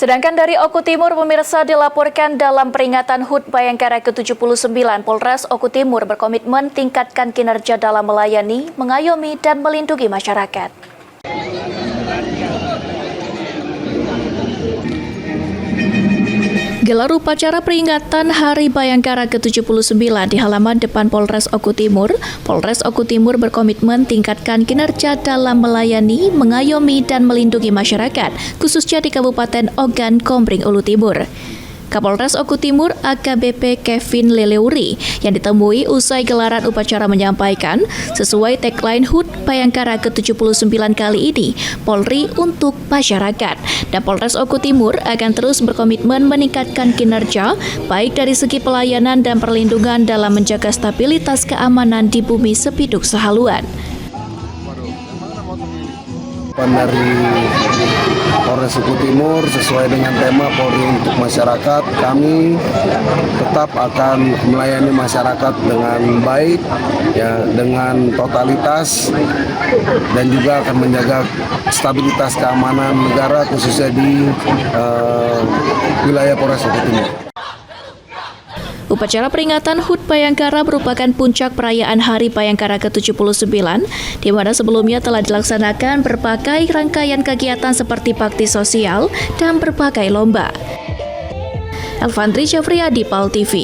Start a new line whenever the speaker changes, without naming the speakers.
Sedangkan dari Oku Timur, pemirsa, dilaporkan dalam peringatan HUT Bayangkara ke-79, Polres Oku Timur berkomitmen tingkatkan kinerja dalam melayani, mengayomi, dan melindungi masyarakat. Gelar upacara peringatan Hari Bayangkara ke-79 di halaman depan Polres Oku Timur. Polres Oku Timur berkomitmen tingkatkan kinerja dalam melayani, mengayomi, dan melindungi masyarakat, khususnya di Kabupaten Ogan Komering Ulu Timur. Kapolres Oku Timur AKBP Kevin Leleuri yang ditemui usai gelaran upacara menyampaikan, sesuai tagline HUT Bayangkara ke-79 kali ini, Polri untuk masyarakat. Dan Polres Oku Timur akan terus berkomitmen meningkatkan kinerja, baik dari segi pelayanan dan perlindungan dalam menjaga stabilitas keamanan di bumi Sepiduk Sehaluan.
Dari Polres Oku Timur sesuai dengan tema Polri untuk masyarakat, kami tetap akan melayani masyarakat dengan baik, ya, dengan totalitas, dan juga akan menjaga stabilitas keamanan negara khususnya di wilayah Polres Oku Timur.
Upacara peringatan HUT Bayangkara merupakan puncak perayaan Hari Bayangkara ke-79, di mana sebelumnya telah dilaksanakan berbagai rangkaian kegiatan seperti bakti sosial dan berbagai lomba. Elvandri Syafriadi, PAL TV.